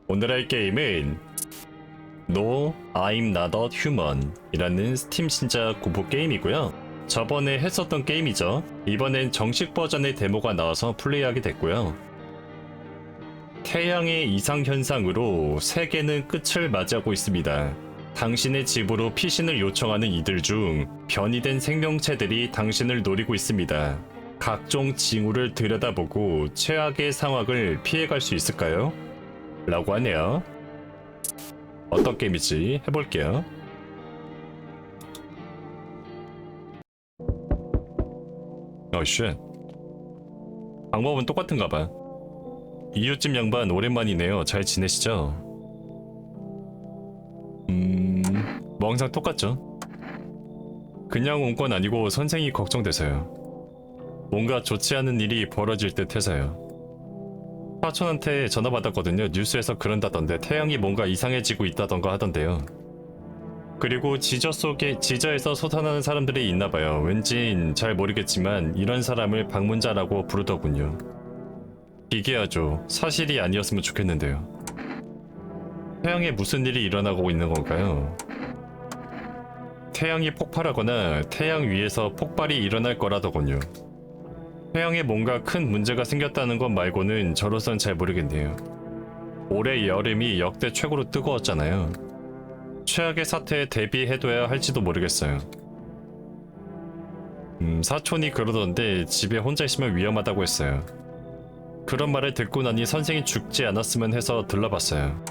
오늘 할 게임은 No, I'm Not a Human 이라는 스팀 신작 공포 게임이고요. 저번에 했었던 게임이죠. 이번엔 정식 버전의 데모가 나와서 플레이하게 됐고요. 태양의 이상현상으로 세계는 끝을 맞이하고 있습니다. 당신의 집으로 피신을 요청하는 이들 중 변이된 생명체들이 당신을 노리고 있습니다. 각종 징후를 들여다보고 최악의 상황을 피해갈 수 있을까요? 라고 하네요. 어떤 게임이지 해볼게요. 쉣. 방법은 똑같은가 봐. 이웃집 양반 오랜만이네요. 잘 지내시죠? 뭐 항상 똑같죠. 그냥 온 건 아니고 선생이 걱정돼서요. 뭔가 좋지 않은 일이 벌어질 듯 해서요. 사촌한테 전화 받았거든요. 뉴스에서 그런다던데 태양이 뭔가 이상해지고 있다던가 하던데요. 그리고 지저에서 솟아나는 사람들이 있나봐요. 왠진 잘 모르겠지만 이런 사람을 방문자라고 부르더군요. 기괴하죠. 사실이 아니었으면 좋겠는데요. 태양에 무슨 일이 일어나고 있는 건가요? 태양이 폭발하거나 태양 위에서 폭발이 일어날 거라더군요. 태양에 뭔가 큰 문제가 생겼다는 것 말고는 저로선 잘 모르겠네요. 올해 여름이 역대 최고로 뜨거웠잖아요. 최악의 사태에 대비해둬야 할지도 모르겠어요. 사촌이 그러던데 집에 혼자 있으면 위험하다고 했어요. 그런 말을 듣고 나니 선생이 죽지 않았으면 해서 들러봤어요.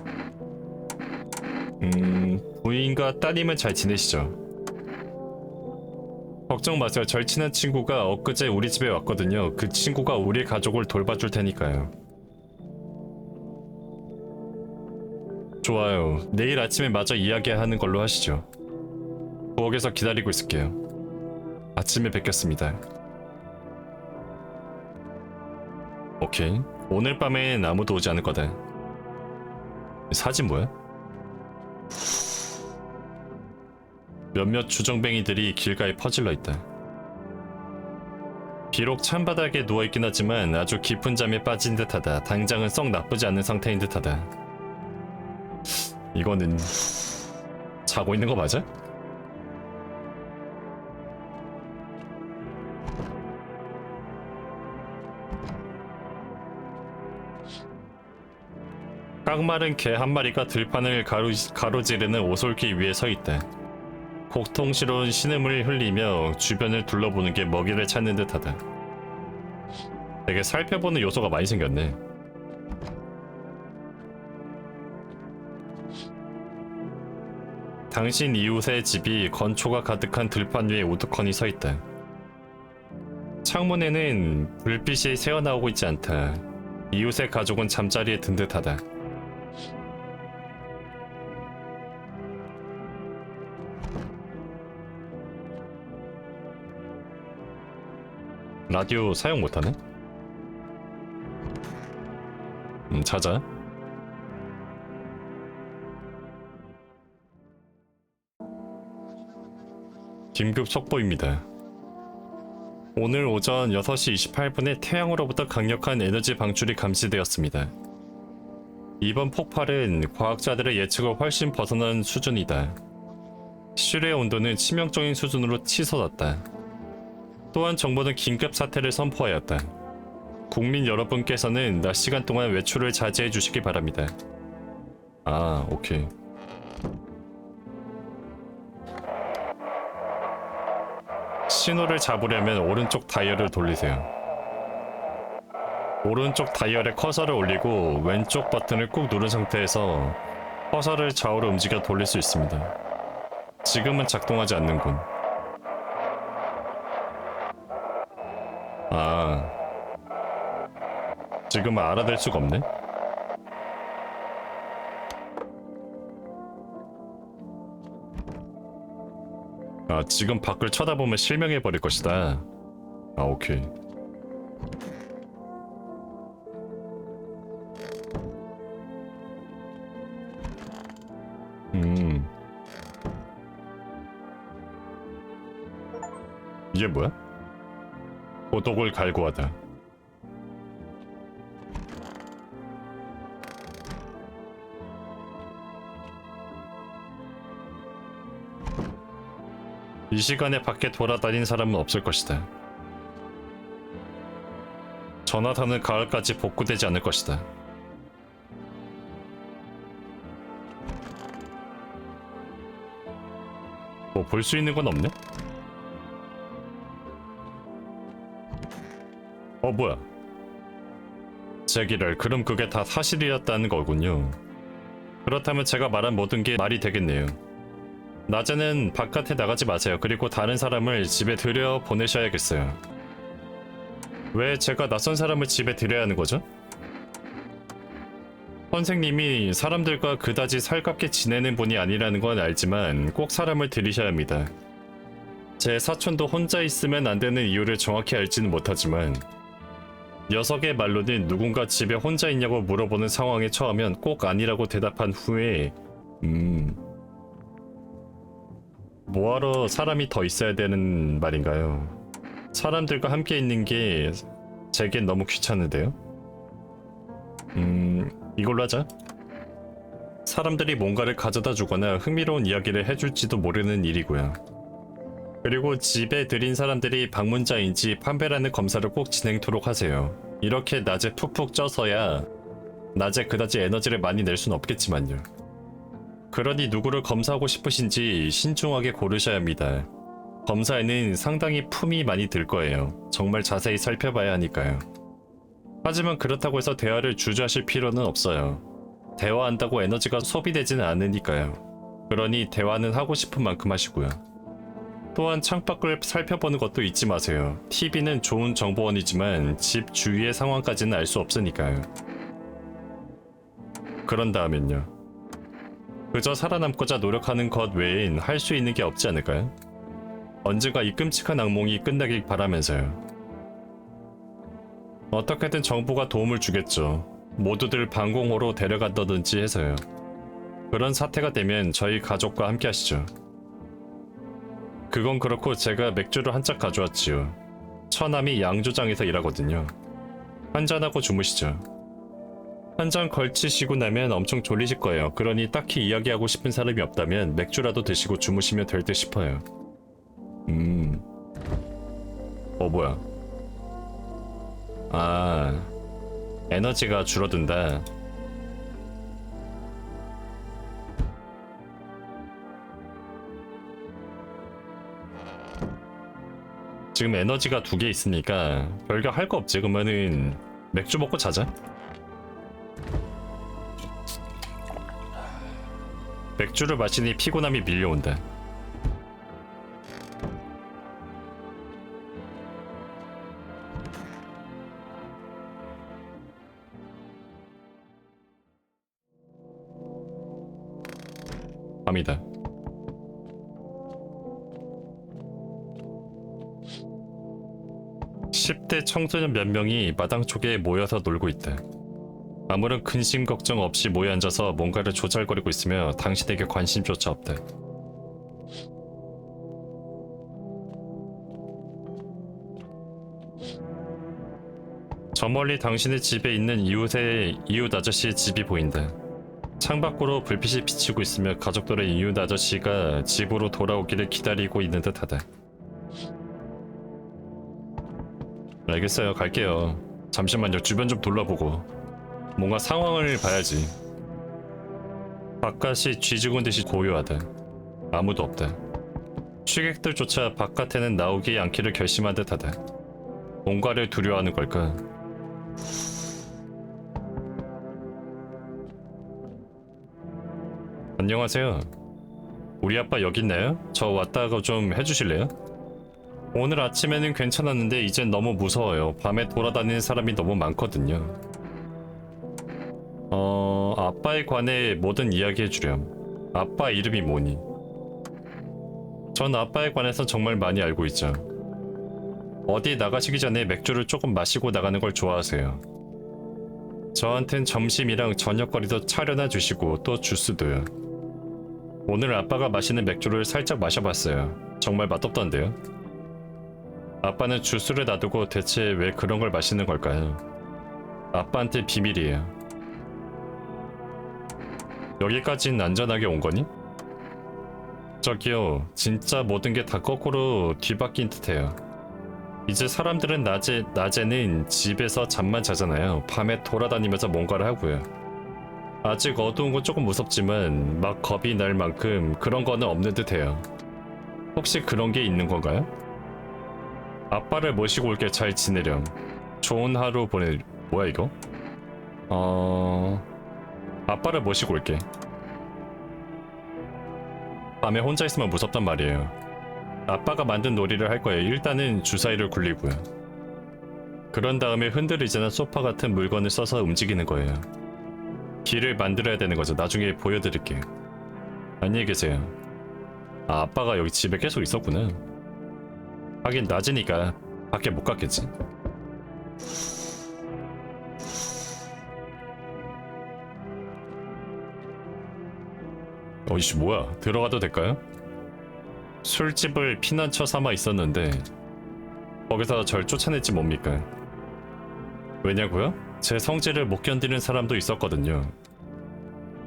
부인과 따님은 잘 지내시죠? 걱정 마세요. 절친한 친구가 엊그제 우리 집에 왔거든요. 그 친구가 우리 가족을 돌봐줄 테니까요. 좋아요. 내일 아침에 마저 이야기하는 걸로 하시죠. 부엌에서 기다리고 있을게요. 아침에 뵙겠습니다. 오케이. 오늘 밤엔 아무도 오지 않을 거다. 사진 뭐야? 몇몇 주정뱅이들이 길가에 퍼질러 있다. 비록 찬바닥에 누워있긴 하지만 아주 깊은 잠에 빠진 듯하다. 당장은 썩 나쁘지 않은 상태인 듯하다. 이거는 자고 있는 거 맞아? 깡마른 개 한 마리가 들판을 가로지르는 오솔길 위에 서 있다. 고통스러운 신음을 흘리며 주변을 둘러보는 게 먹이를 찾는 듯하다. 되게 살펴보는 요소가 많이 생겼네. 당신 이웃의 집이 건초가 가득한 들판 위에 우두커니 서 있다. 창문에는 불빛이 새어나오고 있지 않다. 이웃의 가족은 잠자리에 든 듯하다. 라디오 사용 못하네? 찾아. 긴급 속보입니다. 오늘 오전 6시 28분에 태양으로부터 강력한 에너지 방출이 감지되었습니다. 이번 폭발은 과학자들의 예측을 훨씬 벗어난 수준이다. 실외 온도는 치명적인 수준으로 치솟았다. 또한 정부는 긴급 사태를 선포하였다. 국민 여러분께서는 낮 시간 동안 외출을 자제해 주시기 바랍니다. 아, 오케이. 신호를 잡으려면 오른쪽 다이얼을 돌리세요. 오른쪽 다이얼에 커서를 올리고 왼쪽 버튼을 꾹 누른 상태에서 커서를 좌우로 움직여 돌릴 수 있습니다. 지금은 작동하지 않는군. 아, 지금은 알아댈 수가 없네. 아, 지금 밖을 쳐다보면 실명해버릴 것이다. 아, 오케이. 이게 뭐야? 고독을 갈구하다. 이 시간에 밖에 돌아다닌 사람은 없을 것이다. 전화선은 가을까지 복구되지 않을 것이다. 뭐 볼 수 있는 건 없네? 뭐야? 제기를 그럼 그게 다 사실이었다는 거군요. 그렇다면 제가 말한 모든 게 말이 되겠네요. 낮에는 바깥에 나가지 마세요. 그리고 다른 사람을 집에 들여 보내셔야겠어요. 왜 제가 낯선 사람을 집에 들여야 하는 거죠? 선생님이 사람들과 그다지 살갑게 지내는 분이 아니라는 건 알지만 꼭 사람을 들이셔야 합니다. 제 사촌도 혼자 있으면 안 되는 이유를 정확히 알지는 못하지만 녀석의 말로는 누군가 집에 혼자 있냐고 물어보는 상황에 처하면 꼭 아니라고 대답한 후에 뭐하러 사람이 더 있어야 되는 말인가요? 사람들과 함께 있는 게 제겐 너무 귀찮은데요? 이걸로 하자. 사람들이 뭔가를 가져다 주거나 흥미로운 이야기를 해줄지도 모르는 일이고요. 그리고 집에 들인 사람들이 방문자인지 판매라는 검사를 꼭 진행토록 하세요. 이렇게 낮에 푹푹 쪄서야 낮에 그다지 에너지를 많이 낼 순 없겠지만요. 그러니 누구를 검사하고 싶으신지 신중하게 고르셔야 합니다. 검사에는 상당히 품이 많이 들 거예요. 정말 자세히 살펴봐야 하니까요. 하지만 그렇다고 해서 대화를 주저하실 필요는 없어요. 대화한다고 에너지가 소비되지는 않으니까요. 그러니 대화는 하고 싶은 만큼 하시고요. 또한 창밖을 살펴보는 것도 잊지 마세요. TV는 좋은 정보원이지만 집 주위의 상황까지는 알 수 없으니까요. 그런 다음엔요. 그저 살아남고자 노력하는 것 외엔 할 수 있는 게 없지 않을까요? 언젠가 이 끔찍한 악몽이 끝나길 바라면서요. 어떻게든 정부가 도움을 주겠죠. 모두들 방공호로 데려간다든지 해서요. 그런 사태가 되면 저희 가족과 함께 하시죠. 그건 그렇고 제가 맥주를 한 짝 가져왔지요. 처남이 양조장에서 일하거든요. 한잔하고 주무시죠. 한 잔 걸치시고 나면 엄청 졸리실 거예요. 그러니 딱히 이야기하고 싶은 사람이 없다면 맥주라도 드시고 주무시면 될 듯 싶어요. 뭐야. 에너지가 줄어든다. 지금 에너지가 2개 있으니까 별거 할 거 없지. 그러면은 맥주 먹고 자자. 맥주를 마시니 피곤함이 밀려온다. 밤이다. (10대) 청소년 몇 명이 마당 쪽에 모여서 놀고 있다. 아무런 근심 걱정 없이 모여 앉아서 뭔가를 조잘거리고 있으며 당신에게 관심조차 없다. 저 멀리 당신의 집에 있는 이웃 아저씨의 집이 보인다. 창밖으로 불빛이 비치고 있으며 가족들의 이웃 아저씨가 집으로 돌아오기를 기다리고 있는 듯하다. 알겠어요. 갈게요. 잠시만요. 주변 좀 둘러보고 뭔가 상황을 봐야지. 바깥이 쥐죽은 듯이 고요하다. 아무도 없다. 취객들조차 바깥에는 나오지 않기를 결심한 듯하다. 뭔가를 두려워하는 걸까? 안녕하세요. 우리 아빠 여기 있나요? 저 왔다가 좀 해주실래요? 오늘 아침에는 괜찮았는데 이젠 너무 무서워요. 밤에 돌아다니는 사람이 너무 많거든요. 아빠에 관해 뭐든 이야기해주렴. 아빠 이름이 뭐니? 전 아빠에 관해서 정말 많이 알고 있죠. 어디 나가시기 전에 맥주를 조금 마시고 나가는 걸 좋아하세요. 저한텐 점심이랑 저녁거리도 차려놔 주시고 또 주스도요. 오늘 아빠가 마시는 맥주를 살짝 마셔봤어요. 정말 맛없던데요. 아빠는 주스를 놔두고 대체 왜 그런 걸 마시는 걸까요? 아빠한테 비밀이에요. 여기까진 안전하게 온 거니? 저기요, 진짜 모든 게 다 거꾸로 뒤바뀐 듯해요. 이제 사람들은 낮에는 집에서 잠만 자잖아요. 밤에 돌아다니면서 뭔가를 하고요. 아직 어두운 건 조금 무섭지만 막 겁이 날 만큼 그런 거는 없는 듯해요. 혹시 그런 게 있는 건가요? 아빠를 모시고 올게. 잘 지내렴. 좋은 하루 보내. 뭐야 이거? 아빠를 모시고 올게. 밤에 혼자 있으면 무섭단 말이에요. 아빠가 만든 놀이를 할 거예요. 일단은 주사위를 굴리고요. 그런 다음에 흔들리지는 소파 같은 물건을 써서 움직이는 거예요. 길을 만들어야 되는 거죠. 나중에 보여드릴게요. 안녕히 계세요. 아, 아빠가 여기 집에 계속 있었구나. 하긴 낮이니까 밖에 못 갔겠지. 이씨 뭐야? 들어가도 될까요? 술집을 피난처 삼아 있었는데 거기서 절 쫓아냈지 뭡니까? 왜냐고요? 제 성질을 못 견디는 사람도 있었거든요.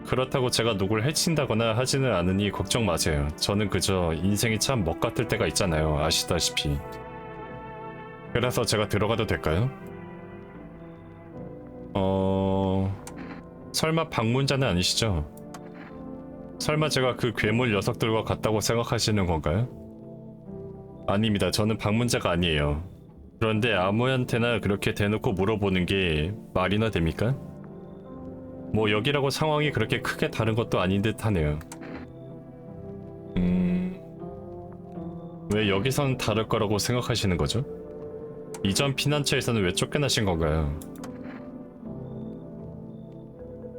그렇다고 제가 누굴 해친다거나 하지는 않으니 걱정 마세요. 저는 그저 인생이 참 먹 같을 때가 있잖아요. 아시다시피. 그래서 제가 들어가도 될까요? 설마 방문자는 아니시죠? 설마 제가 그 괴물 녀석들과 같다고 생각하시는 건가요? 아닙니다. 저는 방문자가 아니에요. 그런데 아무한테나 그렇게 대놓고 물어보는 게 말이나 됩니까? 뭐 여기라고 상황이 그렇게 크게 다른 것도 아닌 듯 하네요. 왜 여기선 다를 거라고 생각하시는 거죠? 이전 피난처에서는 왜 쫓겨나신 건가요?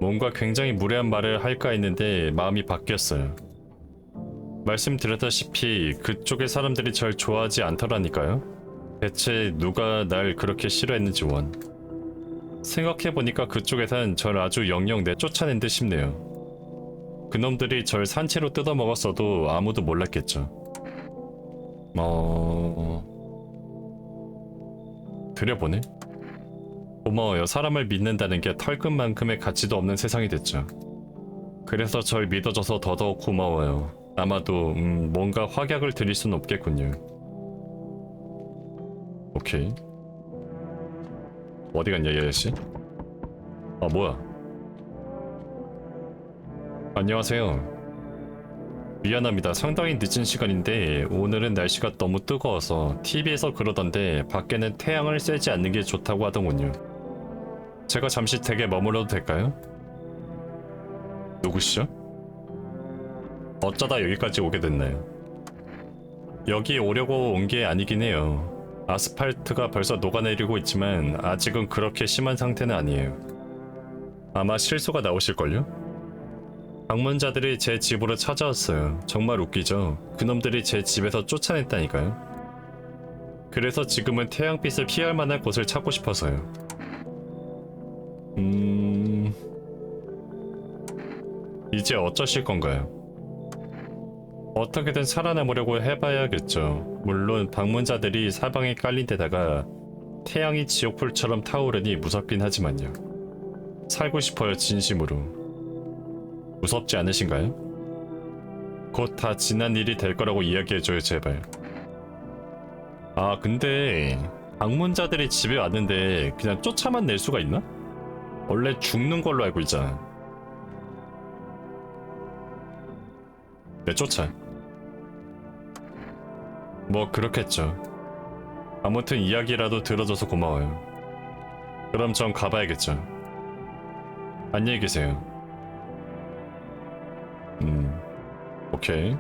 뭔가 굉장히 무례한 말을 할까 했는데 마음이 바뀌었어요. 말씀드렸다시피 그쪽의 사람들이 절 좋아하지 않더라니까요. 대체 누가 날 그렇게 싫어했는지 원. 생각해보니까 그쪽에선 절 아주 영영 내쫓아낸 듯 싶네요. 그놈들이 절 산채로 뜯어먹었어도 아무도 몰랐겠죠. 들여보네? 고마워요. 사람을 믿는다는 게 털끝만큼의 가치도 없는 세상이 됐죠. 그래서 절 믿어줘서 더더욱 고마워요. 아마도 뭔가 확약을 드릴 순 없겠군요. 오케이. 어디 갔냐 이 아저씨? 아 뭐야? 안녕하세요. 미안합니다. 상당히 늦은 시간인데 오늘은 날씨가 너무 뜨거워서 TV에서 그러던데 밖에는 태양을 쐬지 않는 게 좋다고 하더군요. 제가 잠시 댁에 머물러도 될까요? 누구시죠? 어쩌다 여기까지 오게 됐나요? 여기 오려고 온 게 아니긴 해요. 아스팔트가 벌써 녹아내리고 있지만 아직은 그렇게 심한 상태는 아니에요. 아마 실수가 나오실걸요? 방문자들이 제 집으로 찾아왔어요. 정말 웃기죠? 그놈들이 제 집에서 쫓아냈다니까요. 그래서 지금은 태양빛을 피할 만한 곳을 찾고 싶어서요. 이제 어쩌실 건가요? 어떻게든 살아남으려고 해봐야겠죠. 물론 방문자들이 사방에 깔린 데다가 태양이 지옥불처럼 타오르니 무섭긴 하지만요. 살고 싶어요, 진심으로. 무섭지 않으신가요? 곧 다 지난 일이 될 거라고 이야기해줘요, 제발. 아, 근데 방문자들이 집에 왔는데 그냥 쫓아만 낼 수가 있나? 원래 죽는 걸로 알고 있잖아. 내쫓아. 뭐 그렇겠죠. 아무튼 이야기라도 들어줘서 고마워요. 그럼 전 가봐야겠죠. 안녕히 계세요. 오케이.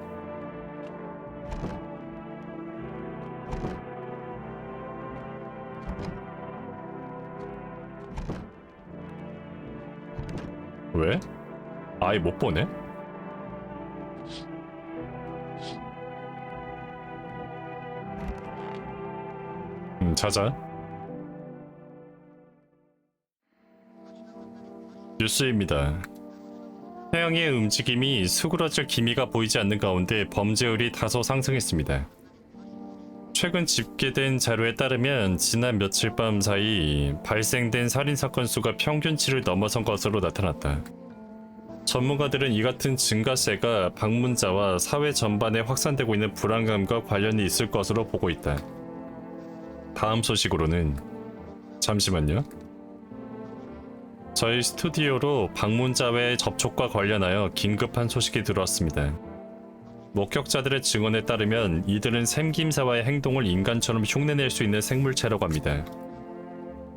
왜? 아예 못 보네? 찾아. 뉴스입니다. 태양의 움직임이 수그러질 기미가 보이지 않는 가운데 범죄율이 다소 상승했습니다. 최근 집계된 자료에 따르면 지난 며칠 밤 사이 발생된 살인사건 수가 평균치를 넘어선 것으로 나타났다. 전문가들은 이 같은 증가세가 방문자와 사회 전반에 확산되고 있는 불안감과 관련이 있을 것으로 보고 있다. 다음 소식으로는 잠시만요. 저희 스튜디오로 방문자의 접촉과 관련하여 긴급한 소식이 들어왔습니다. 목격자들의 증언에 따르면 이들은 생김새와의 행동을 인간처럼 흉내낼 수 있는 생물체라고 합니다.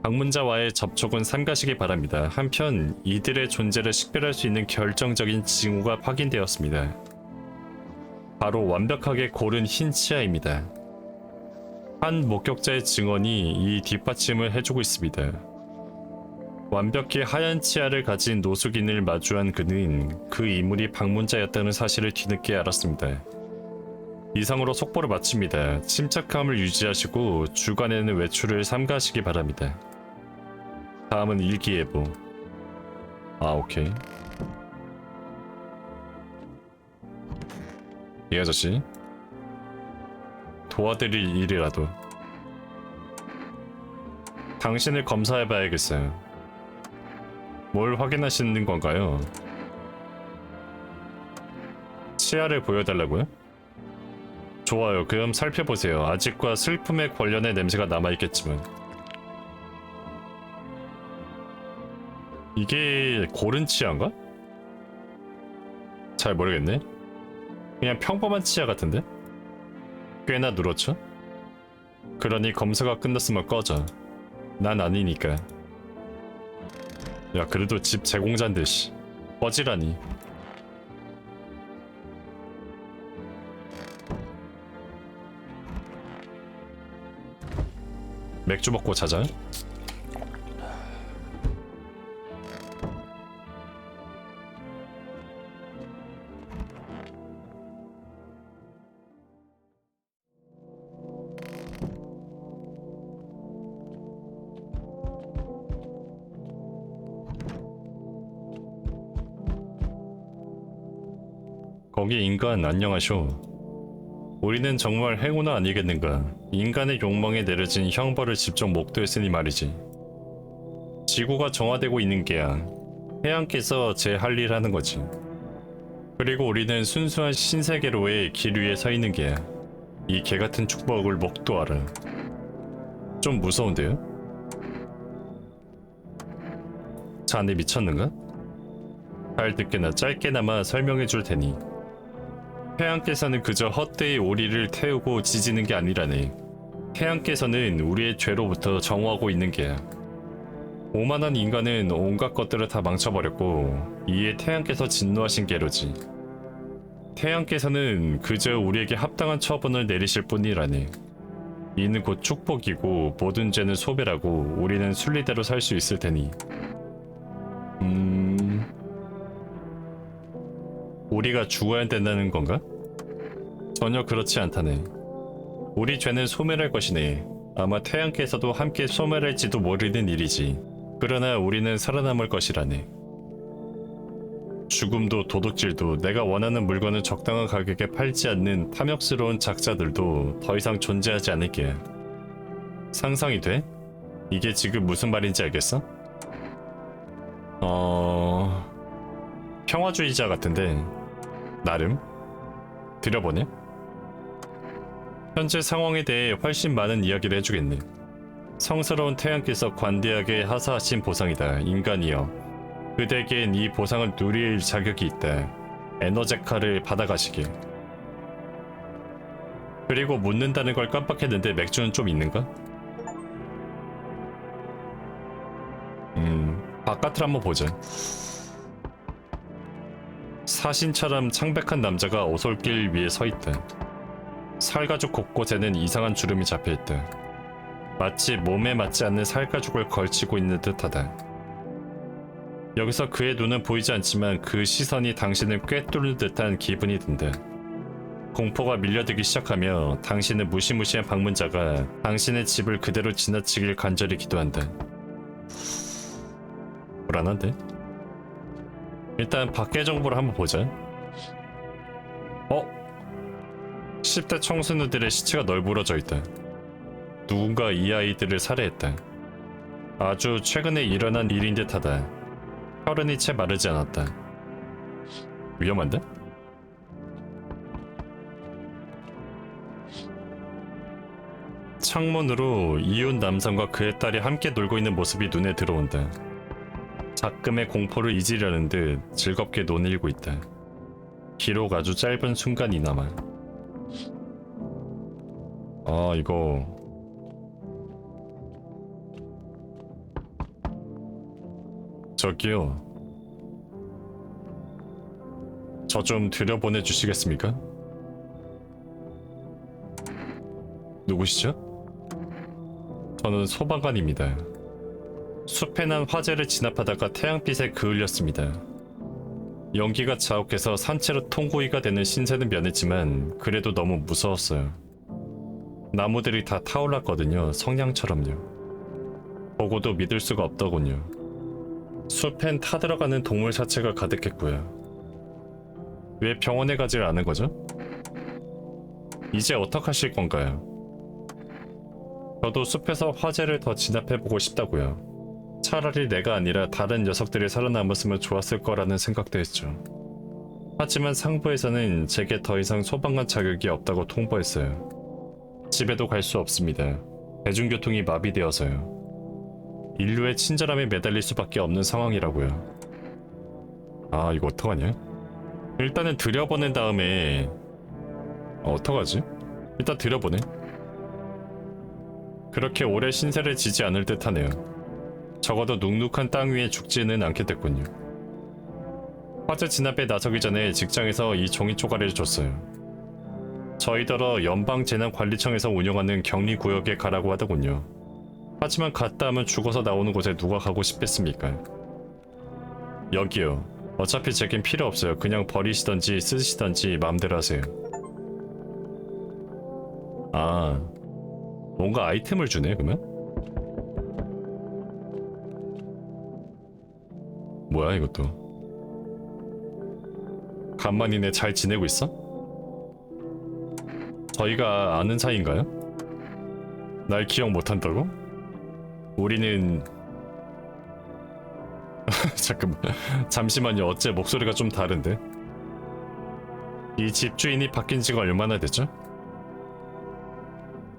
방문자와의 접촉은 삼가시기 바랍니다. 한편 이들의 존재를 식별할 수 있는 결정적인 징후가 확인되었습니다. 바로 완벽하게 고른 흰 치아입니다. 한 목격자의 증언이 이 뒷받침을 해주고 있습니다. 완벽히 하얀 치아를 가진 노숙인을 마주한 그는 그 인물이 방문자였다는 사실을 뒤늦게 알았습니다. 이상으로 속보를 마칩니다. 침착함을 유지하시고 주간에는 외출을 삼가하시기 바랍니다. 다음은 일기예보. 오케이. 이 아저씨 도와드릴 일이라도. 당신을 검사해봐야겠어요. 뭘 확인하시는 건가요? 치아를 보여달라고요? 좋아요. 그럼 살펴보세요. 아직과 슬픔에 관련된 냄새가 남아있겠지만. 이게 고른 치아인가? 잘 모르겠네. 그냥 평범한 치아 같은데? 꽤나 누렇죠? 그러니 검사가 끝났으면 꺼져. 난 아니니까. 야, 그래도 집 제공자인데 씨. 꺼지라니. 맥주 먹고 자자. 거기 인간 안녕하쇼. 우리는 정말 행운은 아니겠는가. 인간의 욕망에 내려진 형벌을 직접 목도했으니 말이지. 지구가 정화되고 있는 게야. 태양께서 제 할 일 하는 거지. 그리고 우리는 순수한 신세계로의 길 위에 서 있는 게야. 이 개같은 축복을 목도하라. 좀 무서운데요? 자네 미쳤는가? 잘 듣게나 짧게나마 설명해 줄 테니. 태양께서는 그저 헛되이 오리를 태우고 지지는 게 아니라네. 태양께서는 우리의 죄로부터 정화하고 있는 게야. 오만한 인간은 온갖 것들을 다 망쳐버렸고 이에 태양께서 진노하신 게로지. 태양께서는 그저 우리에게 합당한 처분을 내리실 뿐이라네. 이는 곧 축복이고 모든 죄는 소멸하고 우리는 순리대로 살 수 있을 테니. 우리가 죽어야 된다는 건가? 전혀 그렇지 않다네. 우리 죄는 소멸할 것이네. 아마 태양께서도 함께 소멸할지도 모르는 일이지. 그러나 우리는 살아남을 것이라네. 죽음도 도둑질도 내가 원하는 물건을 적당한 가격에 팔지 않는 탐욕스러운 작자들도 더 이상 존재하지 않을게. 상상이 돼? 이게 지금 무슨 말인지 알겠어? 평화주의자 같은데 나름? 들여보네? 현재 상황에 대해 훨씬 많은 이야기를 해주겠네. 성스러운 태양께서 관대하게 하사하신 보상이다. 인간이여. 그대에겐 이 보상을 누릴 자격이 있다. 에너제카를 받아가시길. 그리고 묻는다는 걸 깜빡했는데 맥주는 좀 있는가? 바깥을 한번 보자. 사신처럼 창백한 남자가 오솔길 위에 서있다. 살가죽 곳곳에는 이상한 주름이 잡혀있다. 마치 몸에 맞지 않는 살가죽을 걸치고 있는 듯하다. 여기서 그의 눈은 보이지 않지만 그 시선이 당신을 꿰뚫는 듯한 기분이 든다. 공포가 밀려들기 시작하며 당신은 무시무시한 방문자가 당신의 집을 그대로 지나치길 간절히 기도한다. 불안한데? 일단 밖의 정보를 한번 보자. 10대 청소년들의 시체가 널브러져 있다. 누군가 이 아이들을 살해했다. 아주 최근에 일어난 일인 듯하다. 혈흔이 채 마르지 않았다. 위험한데? 창문으로 이웃 남성과 그의 딸이 함께 놀고 있는 모습이 눈에 들어온다. 작금의 공포를 잊으려는 듯 즐겁게 논일고 있다. 기록 아주 짧은 순간이나마. 아, 이거 저기요. 저 좀 들여보내 주시겠습니까? 누구시죠? 저는 소방관입니다. 숲에 난 화재를 진압하다가 태양빛에 그을렸습니다. 연기가 자욱해서 산채로 통구이가 되는 신세는 면했지만 그래도 너무 무서웠어요. 나무들이 다 타올랐거든요. 성냥처럼요. 보고도 믿을 수가 없더군요. 숲엔 타들어가는 동물 사체가 가득했고요. 왜 병원에 가질 않은 거죠? 이제 어떡하실 건가요? 저도 숲에서 화재를 더 진압해보고 싶다고요. 차라리 내가 아니라 다른 녀석들이 살아남았으면 좋았을 거라는 생각도 했죠. 하지만 상부에서는 제게 더 이상 소방관 자격이 없다고 통보했어요. 집에도 갈 수 없습니다. 대중교통이 마비되어서요. 인류의 친절함에 매달릴 수밖에 없는 상황이라고요. 아, 이거 어떡하냐? 일단은 들여보낸 다음에 어떡하지? 일단 들여보내. 그렇게 오래 신세를 지지 않을 듯하네요. 적어도 눅눅한 땅 위에 죽지는 않게 됐군요. 화재 진압에 나서기 전에 직장에서 이 종이 쪼가리를 줬어요. 저희더러 연방재난관리청에서 운영하는 격리구역에 가라고 하더군요. 하지만 갔다 하면 죽어서 나오는 곳에 누가 가고 싶겠습니까? 여기요. 어차피 제겐 필요 없어요. 그냥 버리시던지 쓰시던지 마음대로 하세요. 아, 뭔가 아이템을 주네 그러면? 뭐야 이것도. 간만이네. 잘 지내고 있어? 저희가 아는 사이인가요? 날 기억 못한다고? 우리는 잠깐만, 잠시만요. 어째 목소리가 좀 다른데? 이 집주인이 바뀐 지가 얼마나 됐죠?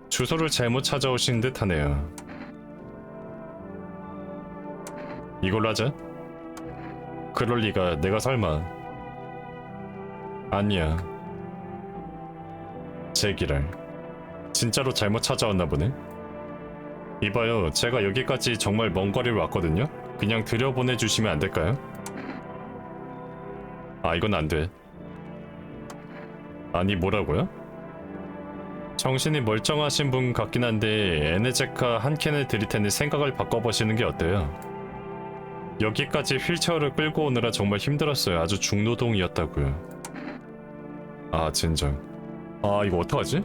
주소를 잘못 찾아오신 듯 하네요. 이걸로 하자. 그럴 리가. 내가 설마. 아니야. 제기랄. 진짜로 잘못 찾아왔나 보네. 이봐요. 제가 여기까지 정말 먼 거리를 왔거든요? 그냥 들여보내주시면 안 될까요? 아, 이건 안 돼. 아니, 뭐라고요? 정신이 멀쩡하신 분 같긴 한데 에네제카 한 캔을 드릴 테니 생각을 바꿔보시는 게 어때요? 여기까지 휠체어를 끌고 오느라 정말 힘들었어요. 아주 중노동이었다고요. 아, 진정. 아, 이거 어떡하지?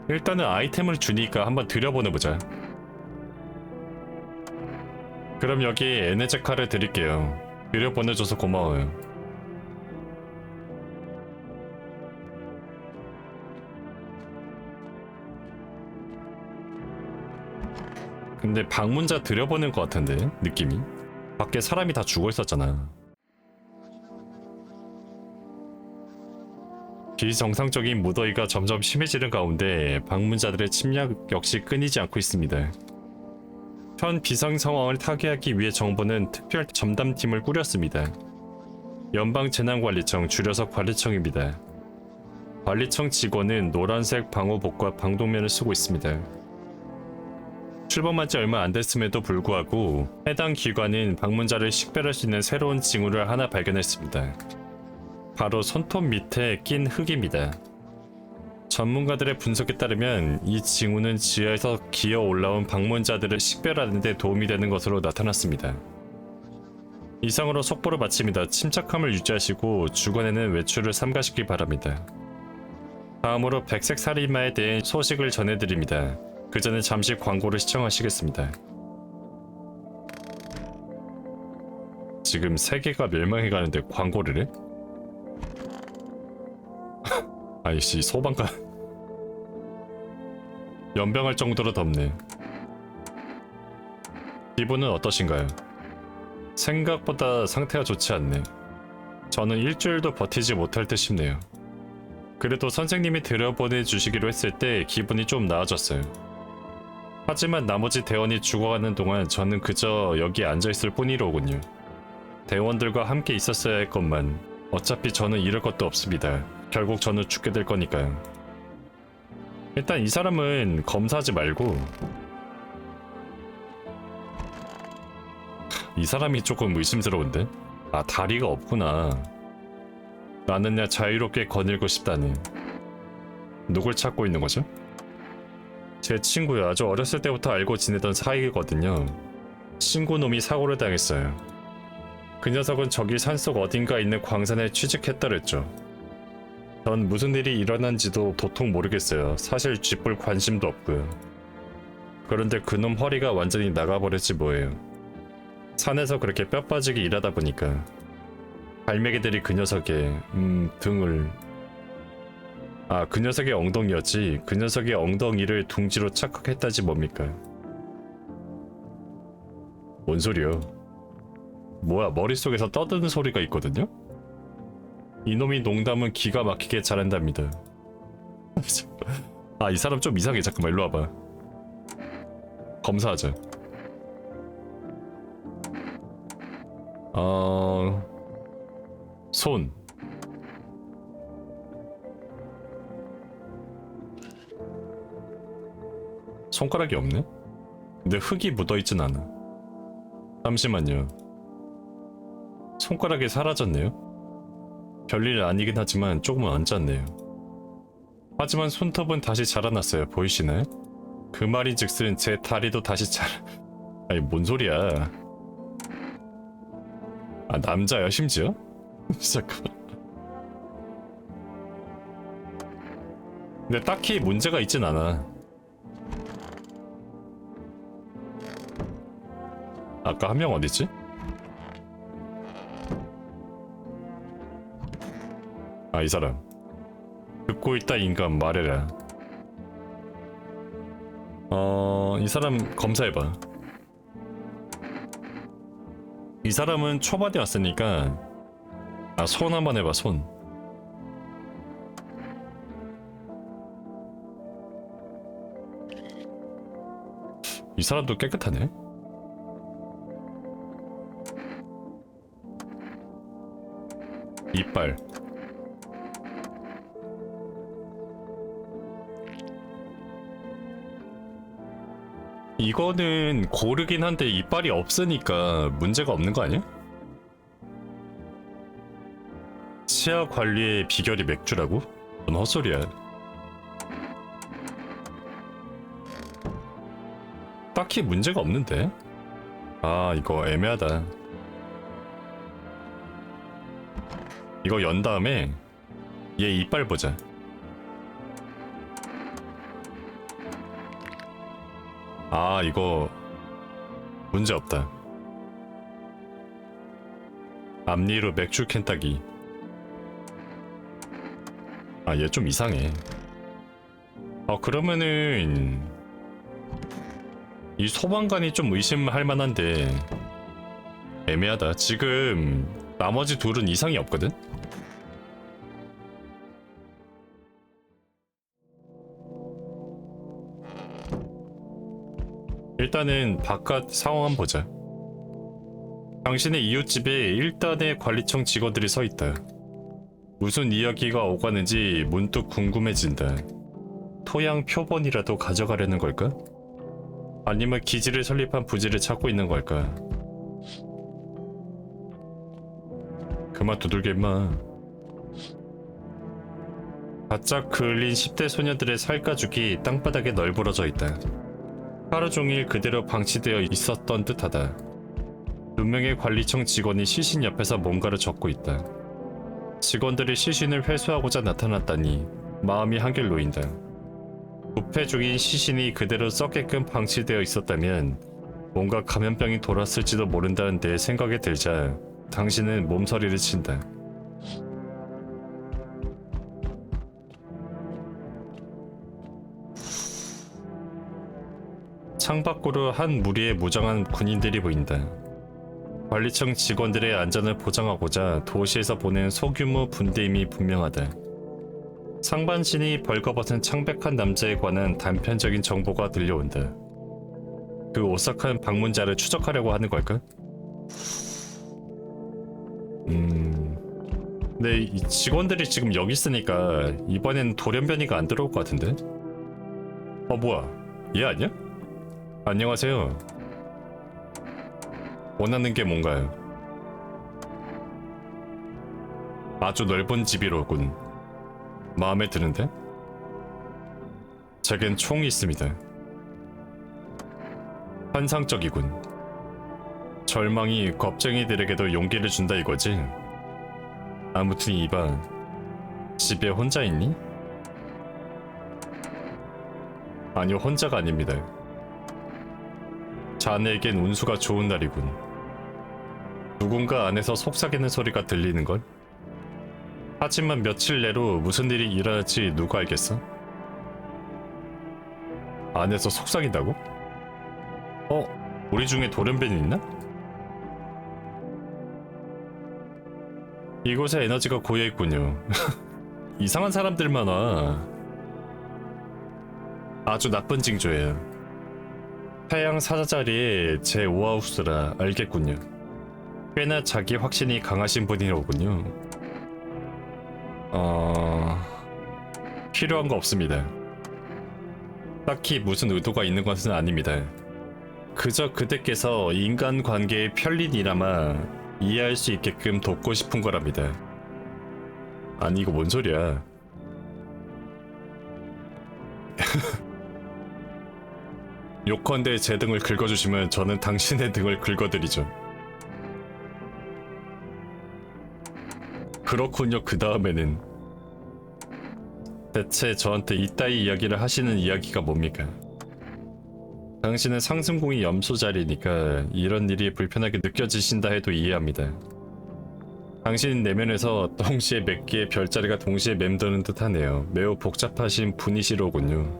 일단은 아이템을 주니까 한번 들여보내보자. 그럼 여기 에네제카를 드릴게요. 들여보내줘서 고마워요. 근데 방문자 들여보낸 것 같은데 느낌이. 밖에 사람이 다 죽어 있었잖아. 비정상적인 무더위가 점점 심해지는 가운데 방문자들의 침략 역시 끊이지 않고 있습니다. 현 비상 상황을 타개하기 위해 정부는 특별 전담팀을 꾸렸습니다. 연방재난관리청, 줄여서 관리청입니다. 관리청 직원은 노란색 방호복과 방독면을 쓰고 있습니다. 출범한 지 얼마 안 됐음에도 불구하고 해당 기관은 방문자를 식별할 수 있는 새로운 징후를 하나 발견했습니다. 바로 손톱 밑에 낀 흙입니다. 전문가들의 분석에 따르면 이 징후는 지하에서 기어 올라온 방문자들을 식별하는 데 도움이 되는 것으로 나타났습니다. 이상으로 속보를 마칩니다. 침착함을 유지하시고 주간에는 외출을 삼가시기 바랍니다. 다음으로 백색 살인마에 대해 소식을 전해드립니다. 그 전에 잠시 광고를 시청하시겠습니다. 지금 세계가 멸망해가는데 광고를 해? 아이씨, 소방관. 연병할 정도로 덥네. 기분은 어떠신가요? 생각보다 상태가 좋지 않네. 저는 일주일도 버티지 못할 듯 싶네요. 그래도 선생님이 들여보내주시기로 했을 때 기분이 좀 나아졌어요. 하지만 나머지 대원이 죽어가는 동안 저는 그저 여기 앉아있을 뿐이로군요. 대원들과 함께 있었어야 할 것만. 어차피 저는 잃을 것도 없습니다. 결국 저는 죽게 될 거니까요. 일단 이 사람은 검사하지 말고, 이 사람이 조금 의심스러운데? 아, 다리가 없구나. 나는야 자유롭게 거닐고 싶다니. 누굴 찾고 있는 거죠? 제 친구요. 아주 어렸을 때부터 알고 지내던 사이거든요. 친구놈이 사고를 당했어요. 그 녀석은 저기 산속 어딘가 있는 광산에 취직했더랬죠. 전 무슨 일이 일어난지도 도통 모르겠어요. 사실 쥐뿔 관심도 없고요. 그런데 그놈 허리가 완전히 나가버렸지 뭐예요. 산에서 그렇게 뼈 빠지게 일하다 보니까 갈매기들이 그 녀석의 등을, 아, 그 녀석의 엉덩이였지. 그 녀석의 엉덩이를 둥지로 착각했다지 뭡니까. 뭔 소리요? 뭐야, 머릿속에서 떠드는 소리가 있거든요? 이놈이 농담은 기가 막히게 잘한답니다. 아, 이 사람 좀 이상해. 잠깐만 일로 와봐. 검사하자. 손. 손가락이 없네? 근데 흙이 묻어있진 않아. 잠시만요. 손가락이 사라졌네요? 별일 아니긴 하지만 조금은 안 짰네요. 하지만 손톱은 다시 자라났어요. 보이시나요? 그 말인즉슨 제 다리도 다시 아니 뭔 소리야. 아, 남자야 심지어? 잠깐. 근데 딱히 문제가 있진 않아. 아까 한 명 어딨지? 아, 이 사람. 듣고 있다 인간 말해라. 이 사람 검사해봐. 이 사람은 초반에 왔으니까, 아, 손 한번 해봐. 손. 이 사람도 깨끗하네. 이빨. 이거는 고르긴 한데 이빨이 없으니까 문제가 없는 거 아니야? 치아 관리의 비결이 맥주라고? 뭔 헛소리야. 딱히 문제가 없는데? 아, 이거 애매하다. 이거 연 다음에 얘 이빨 보자. 아, 이거 문제 없다. 앞니로 맥주 캔 따기. 아, 얘 좀 이상해. 그러면은 이 소방관이 좀 의심할 만한데 애매하다. 지금 나머지 둘은 이상이 없거든? 일단은 바깥 상황 한번 보자. 당신의 이웃집에 1단의 관리청 직원들이 서 있다. 무슨 이야기가 오가는지 문득 궁금해진다. 토양 표본이라도 가져가려는 걸까? 아니면 기지를 설립한 부지를 찾고 있는 걸까? 그만 두들겨 임마. 바짝 그을린 10대 소녀들의 살가죽이 땅바닥에 널브러져 있다. 하루 종일 그대로 방치되어 있었던 듯하다. 두 명의 관리청 직원이 시신 옆에서 뭔가를 적고 있다. 직원들이 시신을 회수하고자 나타났다니 마음이 한결 놓인다. 부패 중인 시신이 그대로 썩게끔 방치되어 있었다면 뭔가 감염병이 돌았을지도 모른다는 내 생각이 들자 당신은 몸서리를 친다. 창밖으로 한 무리의 무장한 군인들이 보인다. 관리청 직원들의 안전을 보장하고자 도시에서 보낸 소규모 분대임이 분명하다. 상반신이 벌거벗은 창백한 남자에 관한 단편적인 정보가 들려온다. 그 오싹한 방문자를 추적하려고 하는 걸까? 근데 이 직원들이 지금 여기 있으니까 이번엔 돌연변이가 안 들어올 것 같은데? 뭐야? 얘 아니야? 안녕하세요. 원하는 게 뭔가요? 아주 넓은 집이로군. 마음에 드는데? 제겐 총이 있습니다. 환상적이군. 절망이 겁쟁이들에게도 용기를 준다 이거지? 아무튼 이봐, 집에 혼자 있니? 아니요, 혼자가 아닙니다. 자네에겐 운수가 좋은 날이군. 누군가 안에서 속삭이는 소리가 들리는걸? 하지만 며칠 내로 무슨 일이 일어날지 누가 알겠어? 안에서 속삭인다고? 우리 중에 돌연변이 있나? 이곳에 에너지가 고여있군요. 이상한 사람들만 와. 아주 나쁜 징조예요. 태양 사자자리에 제 오하우스라 알겠군요. 꽤나 자기 확신이 강하신 분이로군요. 필요한 거 없습니다. 딱히 무슨 의도가 있는 것은 아닙니다. 그저 그대께서 인간관계의 편린이라마 이해할 수 있게끔 돕고 싶은 거랍니다. 아니 이거 뭔 소리야. 요컨대 제 등을 긁어주시면 저는 당신의 등을 긁어드리죠. 그렇군요. 그 다음에는 대체 저한테 이따위 이야기를 하시는 이야기가 뭡니까? 당신은 상승궁이 염소 자리니까 이런 일이 불편하게 느껴지신다 해도 이해합니다. 당신 내면에서 동시에 몇 개의 별자리가 동시에 맴도는 듯 하네요. 매우 복잡하신 분이시로군요.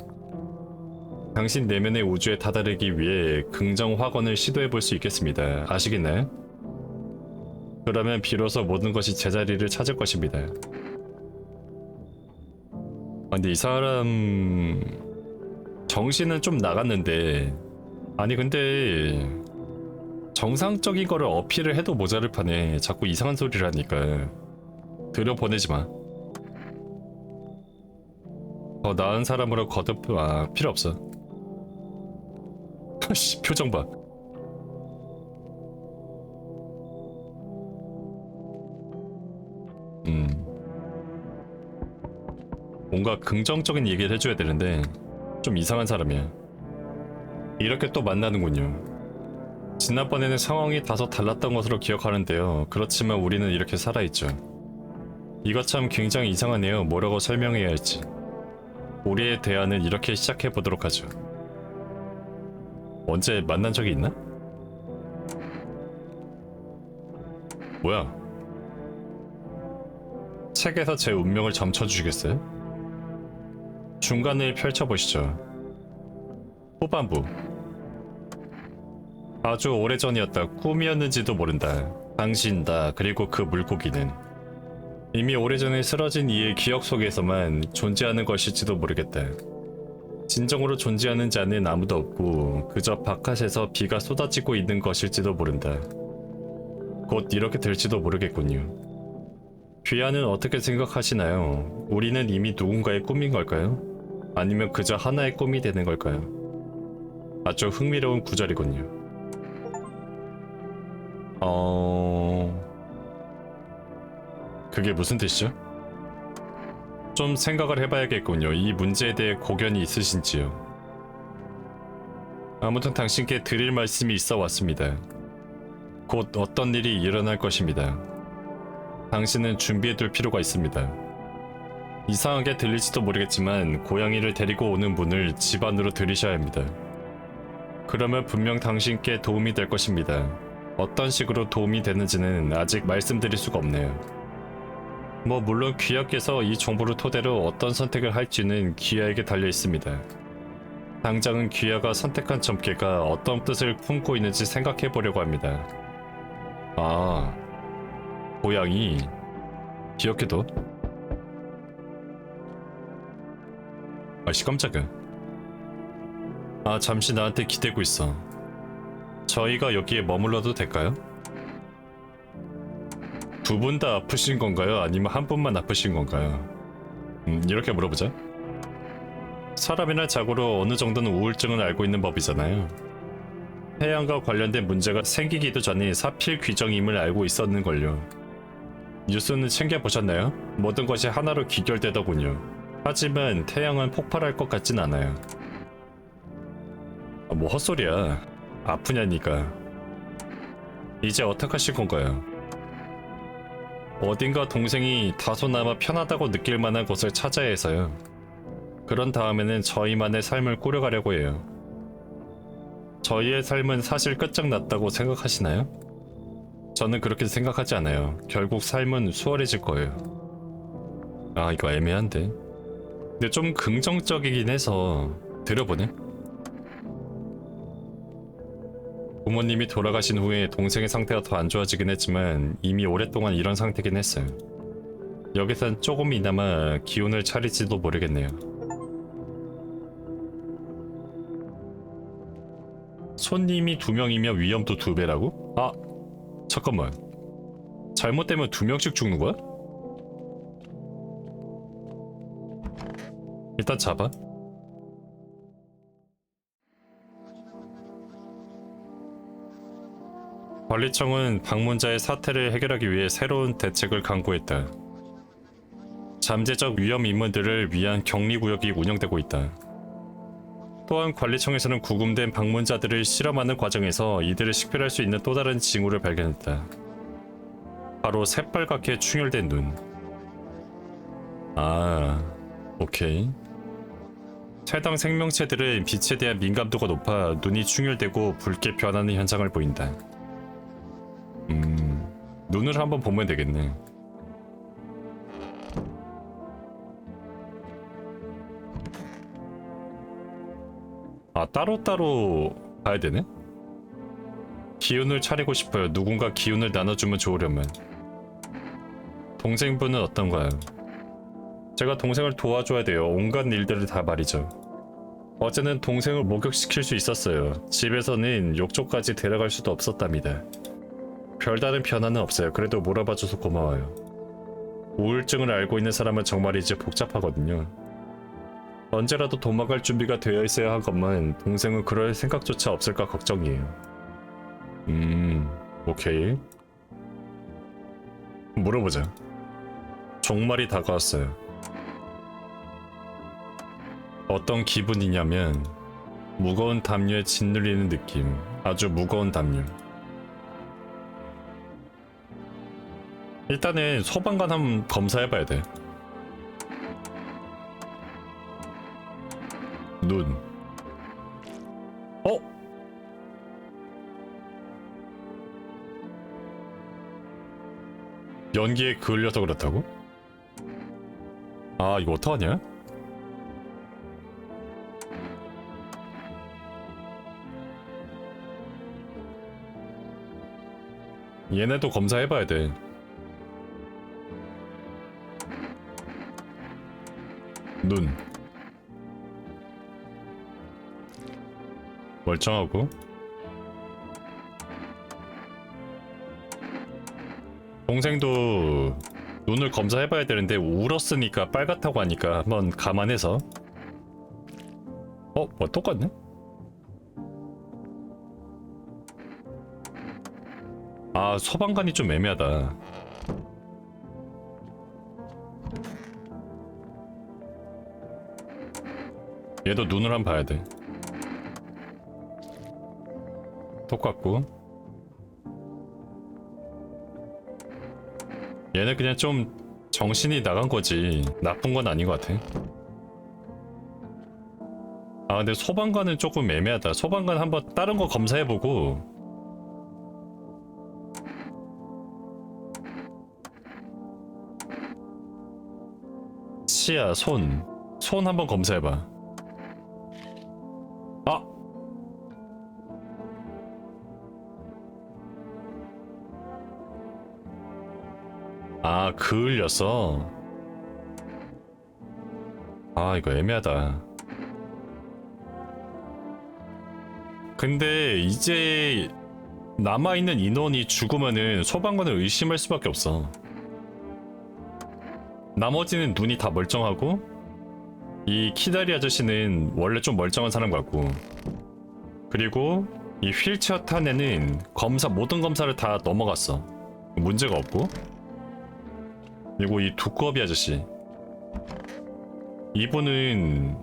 당신 내면의 우주에 다다르기 위해 긍정 확언을 시도해 볼 수 있겠습니다. 아시겠나요? 그러면 비로소 모든 것이 제자리를 찾을 것입니다. 근데 이 사람 정신은 좀 나갔는데, 아니 근데 정상적인 거를 어필을 해도 모자를 파네. 자꾸 이상한 소리를 하니까 들여보내지 마. 더 나은 사람으로 거듭 필요 없어. 씨, 표정 봐. 뭔가 긍정적인 얘기를 해줘야 되는데 좀 이상한 사람이야. 이렇게 또 만나는군요. 지난번에는 상황이 다소 달랐던 것으로 기억하는데요. 그렇지만 우리는 이렇게 살아있죠. 이거 참 굉장히 이상하네요. 뭐라고 설명해야 할지. 우리의 대화는 이렇게 시작해보도록 하죠. 언제 만난 적이 있나? 뭐야? 책에서 제 운명을 점쳐주시겠어요? 중간을 펼쳐보시죠. 후반부. 아주 오래전이었다. 꿈이었는지도 모른다. 당신다. 그리고 그 물고기는 이미 오래전에 쓰러진 이의 기억 속에서만 존재하는 것일지도 모르겠다. 진정으로 존재하는 자는 아무도 없고 그저 바깥에서 비가 쏟아지고 있는 것일지도 모른다. 곧 이렇게 될지도 모르겠군요. 귀하는 어떻게 생각하시나요? 우리는 이미 누군가의 꿈인 걸까요? 아니면 그저 하나의 꿈이 되는 걸까요? 아주 흥미로운 구절이군요. 그게 무슨 뜻이죠? 좀 생각을 해봐야겠군요. 이 문제에 대해 고견이 있으신지요? 아무튼 당신께 드릴 말씀이 있어 왔습니다. 곧 어떤 일이 일어날 것입니다. 당신은 준비해둘 필요가 있습니다. 이상하게 들릴지도 모르겠지만 고양이를 데리고 오는 분을 집 안으로 들이셔야 합니다. 그러면 분명 당신께 도움이 될 것입니다. 어떤 식으로 도움이 되는지는 아직 말씀드릴 수가 없네요. 물론 귀하께서 이 정보를 토대로 어떤 선택을 할지는 귀하에게 달려 있습니다. 당장은 귀하가 선택한 점괘가 어떤 뜻을 품고 있는지 생각해 보려고 합니다. 아, 고양이 기억해둬. 아씨 깜짝이야. 아 잠시 나한테 기대고 있어. 저희가 여기에 머물러도 될까요? 두 분 다 아프신 건가요? 아니면 한 분만 아프신 건가요? 이렇게 물어보자. 사람이나 자고로 어느 정도는 우울증은 알고 있는 법이잖아요. 해양과 관련된 문제가 생기기도 전에 사필 규정임을 알고 있었는걸요. 뉴스는 챙겨보셨나요? 모든 것이 하나로 귀결되더군요. 하지만 태양은 폭발할 것 같진 않아요. 뭐 헛소리야. 아프냐니까. 이제 어떡하실 건가요? 어딘가 동생이 다소나마 편하다고 느낄 만한 곳을 찾아야 해서요. 그런 다음에는 저희만의 삶을 꾸려가려고 해요. 저희의 삶은 사실 끝장났다고 생각하시나요? 저는 그렇게 생각하지 않아요. 결국 삶은 수월해질 거예요. 아 이거 애매한데. 근데 좀 긍정적이긴 해서 들어보네. 부모님이 돌아가신 후에 동생의 상태가 더 안 좋아지긴 했지만 이미 오랫동안 이런 상태긴 했어요. 여기선 조금이나마 기운을 차릴지도 모르겠네요. 손님이 2명이면 위험도 2배라고? 아 잠깐만. 잘못되면 2명씩 죽는 거야? 일단 잡아. 관리청은 방문자의 사태를 해결하기 위해 새로운 대책을 강구했다. 잠재적 위험 인물들을 위한 격리구역이 운영되고 있다. 또한 관리청에서는 구금된 방문자들을 실험하는 과정에서 이들을 식별할 수 있는 또 다른 징후를 발견했다. 바로 새빨갛게 충혈된 눈. 아, 오케이. 해당 생명체들은 빛에 대한 민감도가 높아 눈이 충혈되고 붉게 변하는 현상을 보인다. 눈을 한번 보면 되겠네. 아, 따로따로 봐야 되네? 기운을 차리고 싶어요. 누군가 기운을 나눠주면 좋으려면. 동생분은 어떤가요? 제가 동생을 도와줘야 돼요. 온갖 일들을 다 말이죠. 어제는 동생을 목욕시킬 수 있었어요. 집에서는 욕조까지 데려갈 수도 없었답니다. 별다른 변화는 없어요. 그래도 물어봐줘서 고마워요. 우울증을 알고 있는 사람은 정말 이제 복잡하거든요. 언제라도 도망갈 준비가 되어 있어야 하건만 동생은 그럴 생각조차 없을까 걱정이에요. 오케이. 물어보자. 종말이 다가왔어요. 어떤 기분이냐면 무거운 담요에 짓눌리는 느낌. 아주 무거운 담요. 일단은 소방관 한번 검사해봐야 돼. 눈. 어? 연기에 그을려서 그렇다고? 아 이거 어떡하냐? 얘네도 검사해봐야 돼. 눈 멀쩡하고 동생도 눈을 검사해봐야 되는데 울었으니까 빨갛다고 하니까 한번 감안해서. 뭐 똑같네? 아 소방관이 좀 애매하다. 얘도 눈을 한번 봐야 돼. 똑같고 얘는 그냥 좀 정신이 나간 거지 나쁜 건 아닌 것 같아. 아 근데 소방관은 조금 애매하다. 소방관 한번 다른 거 검사해보고. 치아, 손 한번 검사해봐. 아! 아, 그을렸어. 아, 이거 애매하다. 근데 이제 남아있는 인원이 죽으면은 소방관을 의심할 수밖에 없어. 나머지는 눈이 다 멀쩡하고 이 키다리 아저씨는 원래 좀 멀쩡한 사람 같고, 그리고 이 휠체어 탄 애는 모든 검사를 다 넘어갔어. 문제가 없고, 그리고 이 두꺼비 아저씨, 이분은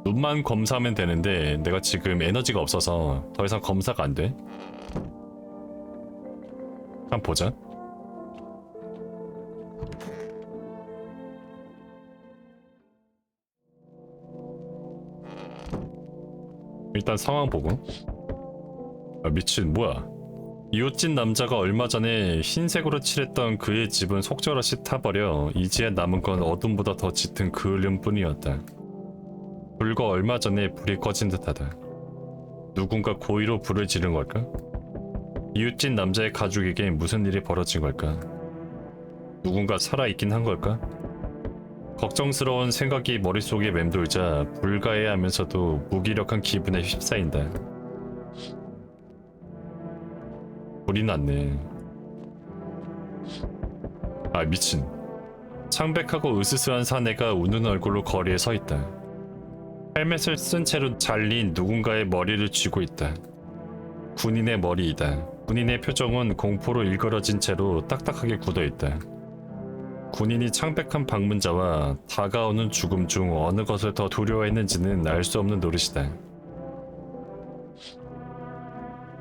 눈만 검사하면 되는데 내가 지금 에너지가 없어서 더 이상 검사가 안 돼. 한번 보자. 일단 상황 보고. 아, 미친, 뭐야. 이웃집 남자가 얼마 전에 흰색으로 칠했던 그의 집은 속절없이 타버려 이지에 남은 건 어둠보다 더 짙은 그을림 뿐이었다. 불과 얼마 전에 불이 꺼진 듯하다. 누군가 고의로 불을 지른 걸까? 이웃집 남자의 가족에게 무슨 일이 벌어진 걸까? 누군가 살아있긴 한 걸까? 걱정스러운 생각이 머릿속에 맴돌자 불가해하면서도 무기력한 기분에 휩싸인다. 불이 났네. 아, 미친. 창백하고 으스스한 사내가 우는 얼굴로 거리에 서 있다. 헬멧을 쓴 채로 잘린 누군가의 머리를 쥐고 있다. 군인의 머리이다. 군인의 표정은 공포로 일그러진 채로 딱딱하게 굳어있다. 군인이 창백한 방문자와 다가오는 죽음 중 어느 것을 더 두려워했는지는 알 수 없는 노릇이다.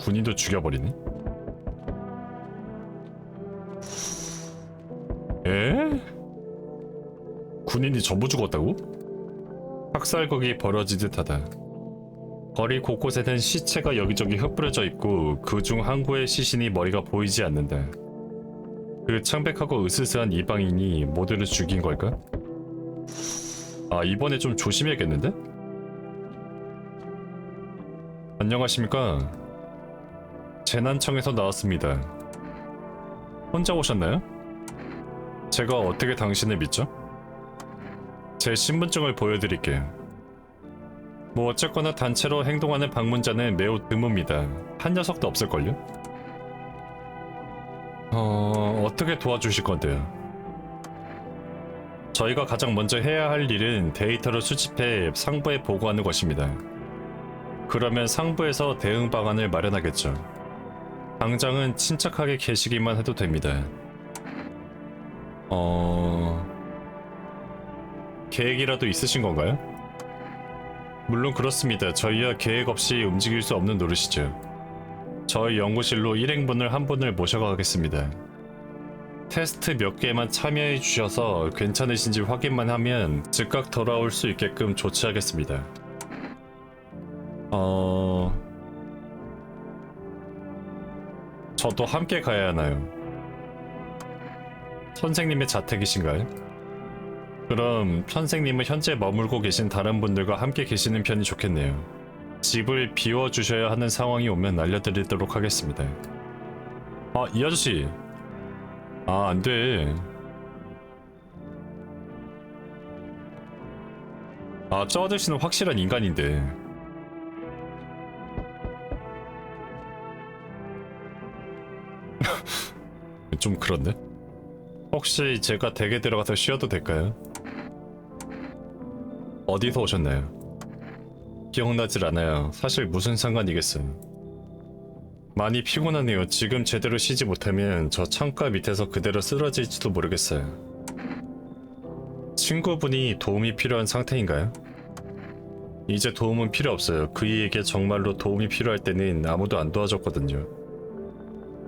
군인도 죽여버리네? 에? 군인이 전부 죽었다고? 학살극이 벌어지듯 하다. 거리 곳곳에는 시체가 여기저기 흩뿌려져 있고 그 중 한 구의 시신이 머리가 보이지 않는다. 그 창백하고 으스스한 이방인이 모두를 죽인 걸까? 아, 이번에 좀 조심해야겠는데? 안녕하십니까? 재난청에서 나왔습니다. 혼자 오셨나요? 제가 어떻게 당신을 믿죠? 제 신분증을 보여드릴게요. 뭐 어쨌거나 단체로 행동하는 방문자는 매우 드뭅니다. 한 녀석도 없을걸요? 어떻게 도와주실 건데요? 저희가 가장 먼저 해야 할 일은 데이터를 수집해 상부에 보고하는 것입니다. 그러면 상부에서 대응 방안을 마련하겠죠. 당장은 침착하게 계시기만 해도 됩니다. 계획이라도 있으신 건가요? 물론 그렇습니다. 저희야 계획 없이 움직일 수 없는 노릇이죠. 저희 연구실로 일행분을 한 분을 모셔가겠습니다. 테스트 몇 개만 참여해 주셔서 괜찮으신지 확인만 하면 즉각 돌아올 수 있게끔 조치하겠습니다. 저도 함께 가야 하나요? 선생님의 자택이신가요? 그럼 선생님은 현재 머물고 계신 다른 분들과 함께 계시는 편이 좋겠네요. 집을 비워주셔야 하는 상황이 오면 알려드리도록 하겠습니다. 아, 이 아저씨. 아, 안 돼. 아, 저 아저씨는 확실한 인간인데. 좀 그런데? 혹시 제가 댁에 들어가서 쉬어도 될까요? 어디서 오셨나요? 기억나질 않아요. 사실 무슨 상관이겠어요. 많이 피곤하네요. 지금 제대로 쉬지 못하면 저 창가 밑에서 그대로 쓰러질지도 모르겠어요. 친구분이 도움이 필요한 상태인가요? 이제 도움은 필요 없어요. 그이에게 정말로 도움이 필요할 때는 아무도 안 도와줬거든요.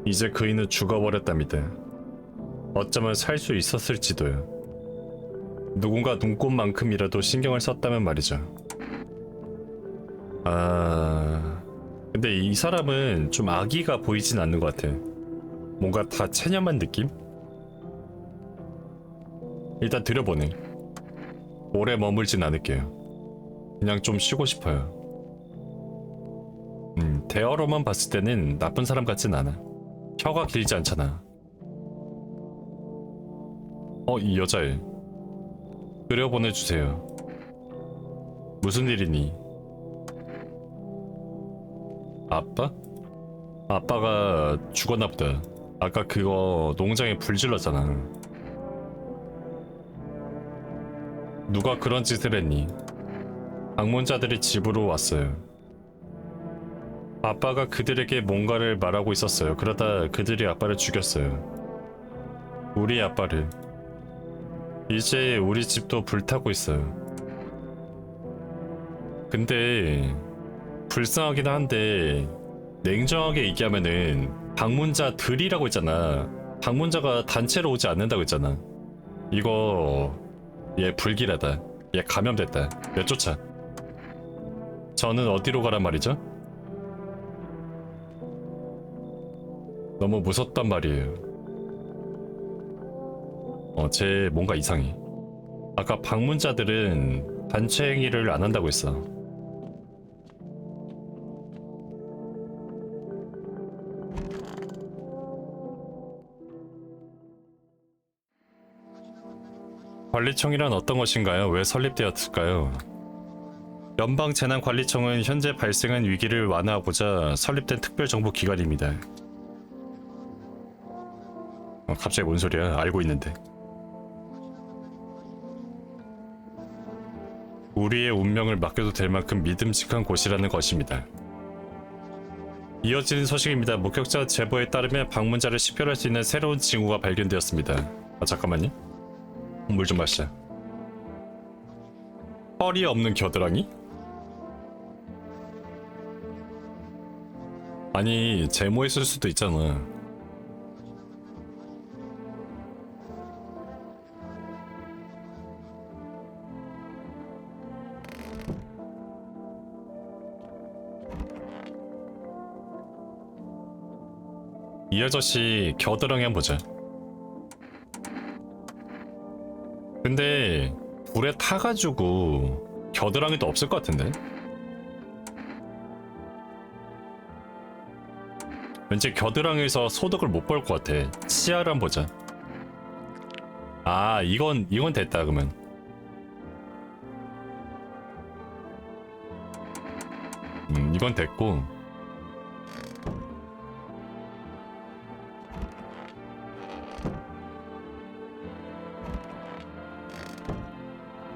이제 그이는 죽어버렸답니다. 어쩌면 살 수 있었을지도요. 누군가 눈꽃만큼이라도 신경을 썼다면 말이죠. 근데 이 사람은 좀 아기가 보이진 않는 것 같아. 뭔가 다 체념한 느낌? 일단 들여보네. 오래 머물진 않을게요. 그냥 좀 쉬고 싶어요. 대화로만 봤을 때는 나쁜 사람 같진 않아. 혀가 길지 않잖아. 이 여자애. 들여보내주세요. 무슨 일이니? 아빠? 아빠가 죽었나 보다. 아까 그거 농장에 불 질렀잖아. 누가 그런 짓을 했니? 방문자들이 집으로 왔어요. 아빠가 그들에게 뭔가를 말하고 있었어요. 그러다 그들이 아빠를 죽였어요. 우리 아빠를. 이제 우리 집도 불타고 있어요. 근데 불쌍하긴 한데 냉정하게 얘기하면은 방문자들이라고 했잖아. 방문자가 단체로 오지 않는다고 했잖아. 이거 얘 불길하다. 얘 감염됐다. 내쫓아. 저는 어디로 가란 말이죠? 너무 무섭단 말이에요. 쟤 뭔가 이상해. 아까 방문자들은 단체 행위를 안 한다고 했어. 관리청이란 어떤 것인가요? 왜 설립되었을까요? 연방재난관리청은 현재 발생한 위기를 완화하고자 설립된 특별정보기관입니다. 갑자기 뭔 소리야? 알고 있는데. 우리의 운명을 맡겨도 될 만큼 믿음직한 곳이라는 것입니다. 이어지는 소식입니다. 목격자 제보에 따르면 방문자를 식별할 수 있는 새로운 징후가 발견되었습니다. 잠깐만요. 물 좀 마시자. 펄이 없는 겨드랑이? 아니, 제모했을 수도 있잖아. 이 아저씨 겨드랑이 한번 보자. 근데 불에 타가지고 겨드랑이도 없을 것 같은데? 왠지 겨드랑이에서 소득을 못 볼 것 같아. 치아를 한번 보자. 아, 이건 됐다 그러면. 이건 됐고.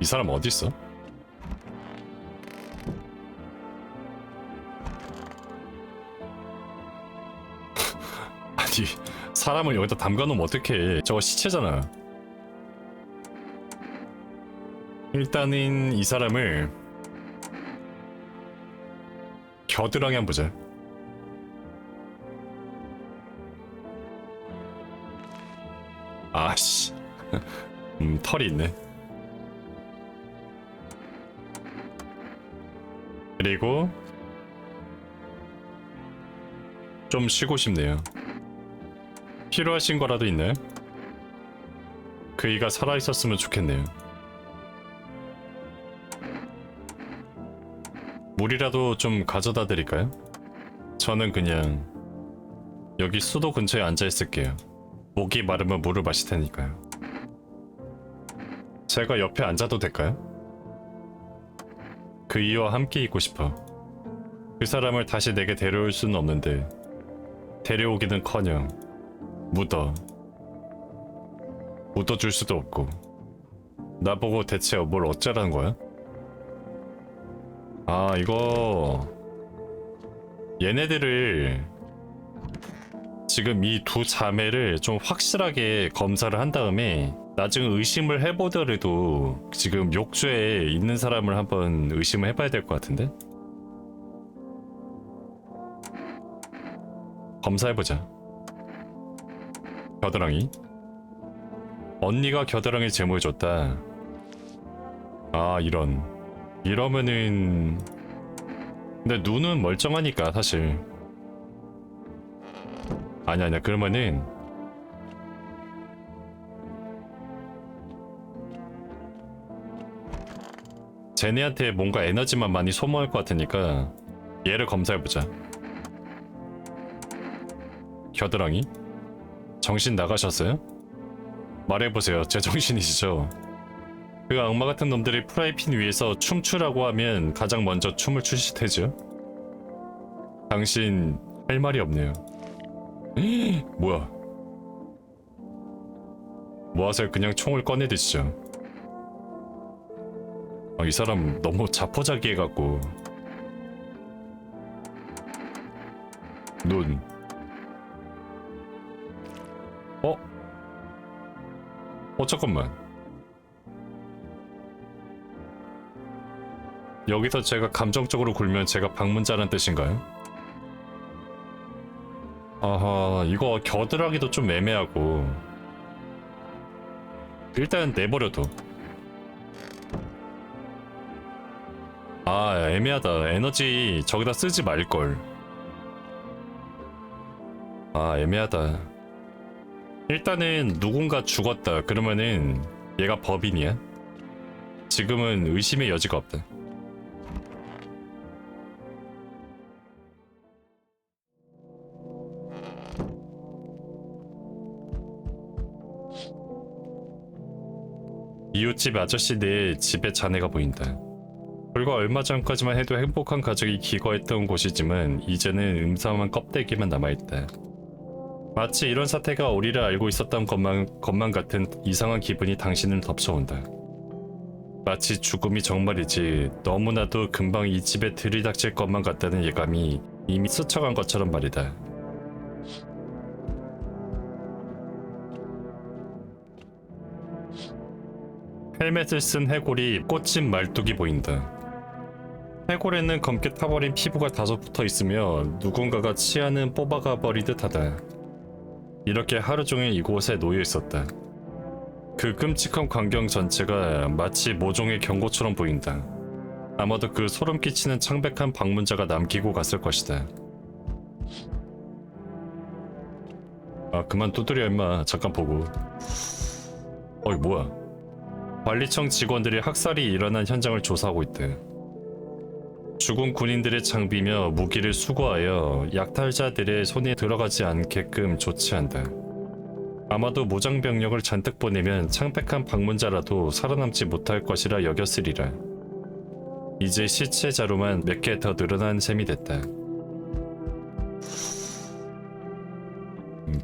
이 사람 어디 있어? 아니, 사람을 여기다 담가놓으면 어떡해. 저거 시체잖아. 일단은 이 사람을 겨드랑이 한번 보자. 아씨. 털이 있네. 그리고 좀 쉬고 싶네요. 필요하신 거라도 있나요? 그이가 살아있었으면 좋겠네요. 물이라도 좀 가져다 드릴까요? 저는 그냥 여기 수도 근처에 앉아 있을게요. 목이 마르면 물을 마실 테니까요. 제가 옆에 앉아도 될까요? 그이와 함께 있고 싶어. 그 사람을 다시 내게 데려올 수는 없는데 데려오기는커녕 묻어줄 수도 없고. 나보고 대체 뭘 어쩌라는 거야? 아, 이거 얘네들을 지금 이 두 자매를 좀 확실하게 검사를 한 다음에 나중에 의심을 해보더라도 지금 욕조에 있는 사람을 한번 의심을 해봐야 될 것 같은데? 검사해보자. 겨드랑이. 언니가 겨드랑이 제모해줬다. 아, 이러면은 근데 눈은 멀쩡하니까 사실. 아니야 그러면은 쟤네한테 뭔가 에너지만 많이 소모할 것 같으니까 얘를 검사해보자. 겨드랑이? 정신 나가셨어요? 말해보세요. 제정신이시죠? 그 악마 같은 놈들이 프라이팬 위에서 춤추라고 하면 가장 먼저 춤을 추실 테죠? 당신 할 말이 없네요. 뭐야? 뭐하세요? 그냥 총을 꺼내드시죠. 이 사람 너무 자포자기해갖고. 눈. 잠깐만. 여기서 제가 감정적으로 굴면 제가 방문자란 뜻인가요? 아하, 이거 겨드랑이도 좀 애매하고. 일단 내버려둬. 아, 애매하다. 에너지 저기다 쓰지 말걸. 아, 애매하다. 일단은 누군가 죽었다. 그러면은 얘가 법인이야? 지금은 의심의 여지가 없다. 이웃집 아저씨네 집에 자네가 보인다. 불과 얼마 전까지만 해도 행복한 가족이 기거했던 곳이지만 이제는 음담한 껍데기만 남아있다. 마치 이런 사태가 우리를 알고 있었던 것만 같은 이상한 기분이 당신을 덮쳐온다. 마치 죽음이 정말이지 너무나도 금방 이 집에 들이닥칠 것만 같다는 예감이 이미 스쳐간 것처럼 말이다. 헬멧을 쓴 해골이 꽂힌 말뚝이 보인다. 해골에는 검게 타버린 피부가 다소 붙어 있으며 누군가가 치아는 뽑아가 버린 듯하다. 이렇게 하루 종일 이곳에 놓여 있었다. 그 끔찍한 광경 전체가 마치 모종의 경고처럼 보인다. 아마도 그 소름 끼치는 창백한 방문자가 남기고 갔을 것이다. 아, 그만 두드려 임마. 잠깐 보고. 어이 뭐야. 관리청 직원들이 학살이 일어난 현장을 조사하고 있대. 죽은 군인들의 장비며 무기를 수거하여 약탈자들의 손에 들어가지 않게끔 조치한다. 아마도 무장병력을 잔뜩 보내면 창백한 방문자라도 살아남지 못할 것이라 여겼으리라. 이제 시체자로만 몇 개 더 늘어난 셈이 됐다.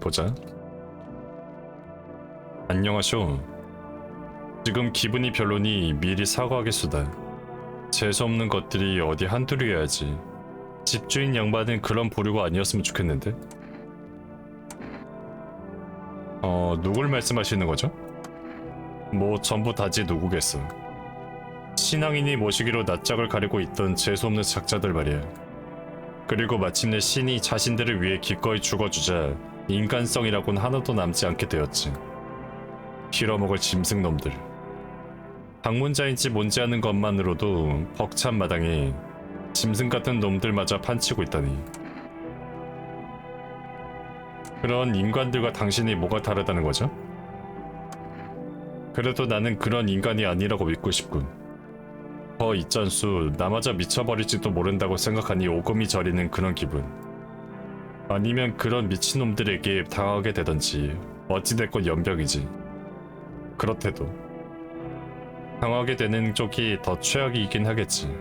보자. 안녕하쇼. 지금 기분이 별로니 미리 사과하겠수다. 재수없는 것들이 어디 한둘이어야지. 집주인 양반은 그런 부류가 아니었으면 좋겠는데? 누굴 말씀하시는 거죠? 뭐 전부 다지 누구겠어. 신앙인이 모시기로 낯짝을 가리고 있던 재수없는 작자들 말이야. 그리고 마침내 신이 자신들을 위해 기꺼이 죽어주자 인간성이라곤 하나도 남지 않게 되었지. 빌어먹을 짐승놈들. 방문자인지 뭔지 아는 것만으로도 벅찬 마당에 짐승 같은 놈들마저 판치고 있다니. 그런 인간들과 당신이 뭐가 다르다는 거죠? 그래도 나는 그런 인간이 아니라고 믿고 싶군. 더 있잖수, 나마저 미쳐버릴지도 모른다고 생각하니 오금이 저리는 그런 기분. 아니면 그런 미친놈들에게 당하게 되던지 어찌됐건 연병이지. 그렇대도 당하게 되는 쪽이 더 최악이긴 하겠지.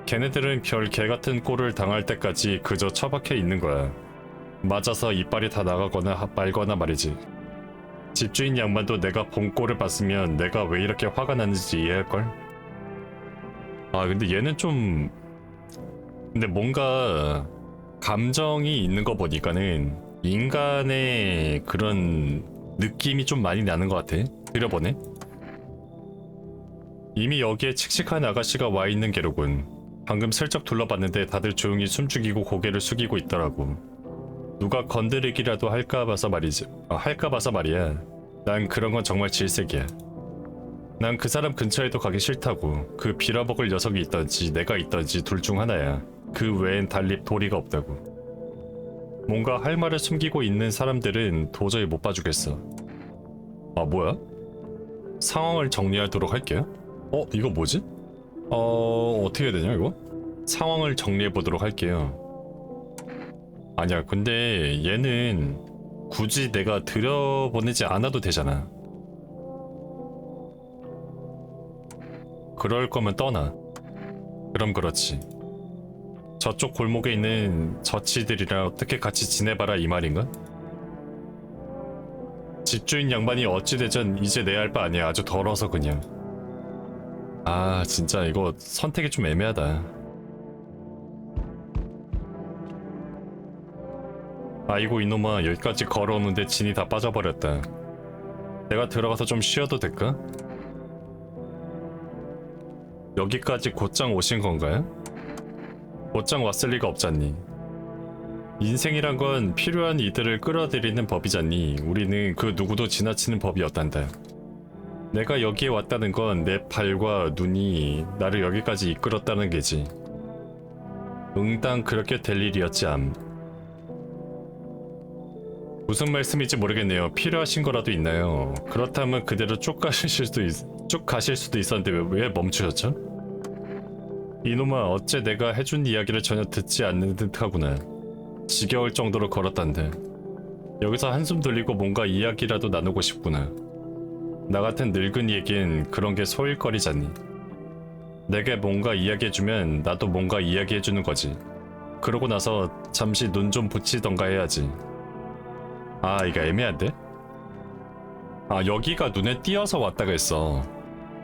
걔네들은 별 개같은 꼴을 당할 때까지 그저 처박혀 있는 거야. 맞아서 이빨이 다 나가거나 말거나 말이지. 집주인 양반도 내가 본 꼴을 봤으면 내가 왜 이렇게 화가 나는지 이해할걸? 아 근데 얘는 좀... 근데 뭔가 감정이 있는 거 보니까는 인간의 그런 느낌이 좀 많이 나는 것 같아. 들여보네. 이미 여기에 칙칙한 아가씨가 와 있는 게로군. 방금 슬쩍 둘러봤는데 다들 조용히 숨죽이고 고개를 숙이고 있더라고. 누가 건드리기라도 할까 봐서 말이야. 난 그런 건 정말 질색이야. 난 그 사람 근처에도 가기 싫다고. 그 빌어먹을 녀석이 있던지 내가 있던지 둘 중 하나야. 그 외엔 달리 도리가 없다고. 뭔가 할 말을 숨기고 있는 사람들은 도저히 못 봐주겠어. 아 뭐야? 상황을 정리하도록 할게요. 이거 뭐지? 어떻게 해야 되냐 이거? 상황을 정리해보도록 할게요. 아니야 근데 얘는 굳이 내가 들여보내지 않아도 되잖아. 그럴 거면 떠나. 그럼 그렇지. 저쪽 골목에 있는 저치들이랑 어떻게 같이 지내봐라 이 말인가? 집주인 양반이 어찌되든 이제 내 알 바 아니야. 아주 더러워서 그냥. 아 진짜 이거 선택이 좀 애매하다. 아이고 이놈아, 여기까지 걸어오는데 진이 다 빠져버렸다. 내가 들어가서 좀 쉬어도 될까? 여기까지 곧장 오신 건가요? 곧장 왔을 리가 없잖니. 인생이란 건 필요한 이들을 끌어들이는 법이잖니. 우리는 그 누구도 지나치는 법이 없단다. 내가 여기에 왔다는 건 내 발과 눈이 나를 여기까지 이끌었다는 게지. 응당 그렇게 될 일이었지 암. 무슨 말씀인지 모르겠네요. 필요하신 거라도 있나요? 그렇다면 그대로 쭉 가실 수도 있었는데 왜 멈추셨죠? 이놈아, 어째 내가 해준 이야기를 전혀 듣지 않는 듯하구나. 지겨울 정도로 걸었단데. 여기서 한숨 돌리고 뭔가 이야기라도 나누고 싶구나. 나 같은 늙은이에겐 그런 게 소일거리잖니. 내게 뭔가 이야기해주면 나도 뭔가 이야기해주는 거지. 그러고 나서 잠시 눈 좀 붙이던가 해야지. 아 이거 애매한데? 아 여기가 눈에 띄어서 왔다가 했어.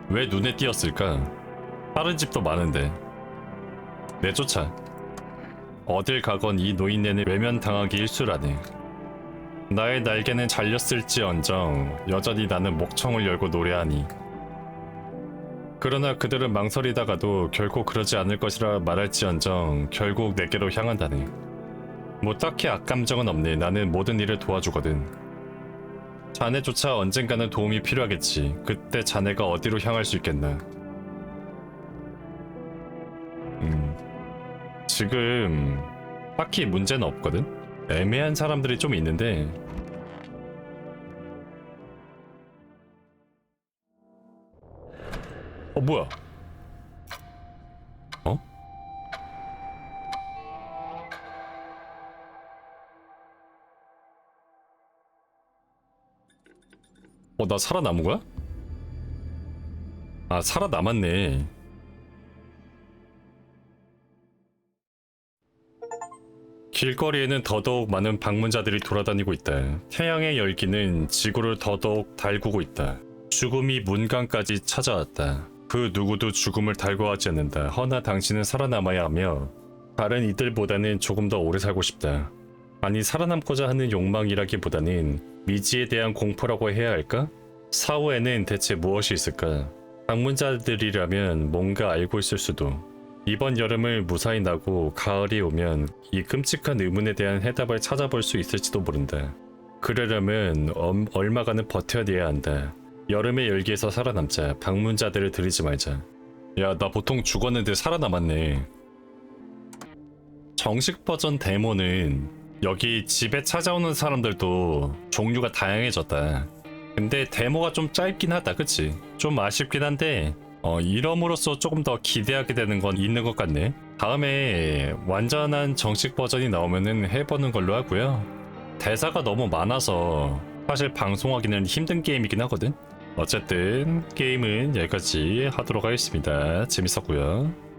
왜 눈에 띄었을까? 다른 집도 많은데. 내쫓아. 어딜 가건 이 노인네는 외면당하기 일쑤라네. 나의 날개는 잘렸을지언정 여전히 나는 목청을 열고 노래하니. 그러나 그들은 망설이다가도 결코 그러지 않을 것이라 말할지언정 결국 내게로 향한다네. 뭐 딱히 악감정은 없네. 나는 모든 일을 도와주거든. 자네조차 언젠가는 도움이 필요하겠지. 그때 자네가 어디로 향할 수 있겠나. 지금 딱히 문제는 없거든. 애매한 사람들이 좀 있는데. 뭐야? 어? 나 살아남은 거야? 아, 살아남았네. 길거리에는 더더욱 많은 방문자들이 돌아다니고 있다. 태양의 열기는 지구를 더더욱 달구고 있다. 죽음이 문간까지 찾아왔다. 그 누구도 죽음을 달궈하지 않는다. 허나 당신은 살아남아야 하며 다른 이들보다는 조금 더 오래 살고 싶다. 아니 살아남고자 하는 욕망이라기보다는 미지에 대한 공포라고 해야 할까? 사후에는 대체 무엇이 있을까? 방문자들이라면 뭔가 알고 있을 수도. 이번 여름을 무사히 나고 가을이 오면 이 끔찍한 의문에 대한 해답을 찾아볼 수 있을지도 모른다. 그러려면 얼마간은 버텨내야 한다. 여름의 열기에서 살아남자. 방문자들을 들이지 말자. 야, 나 보통 죽었는데 살아남았네. 정식 버전 데모는 여기 집에 찾아오는 사람들도 종류가 다양해졌다. 근데 데모가 좀 짧긴 하다, 그치? 좀 아쉽긴 한데 이럼으로써 조금 더 기대하게 되는 건 있는 것 같네. 다음에 완전한 정식 버전이 나오면은 해보는 걸로 하고요. 대사가 너무 많아서 사실 방송하기는 힘든 게임이긴 하거든. 어쨌든 게임은 여기까지 하도록 하겠습니다. 재밌었고요.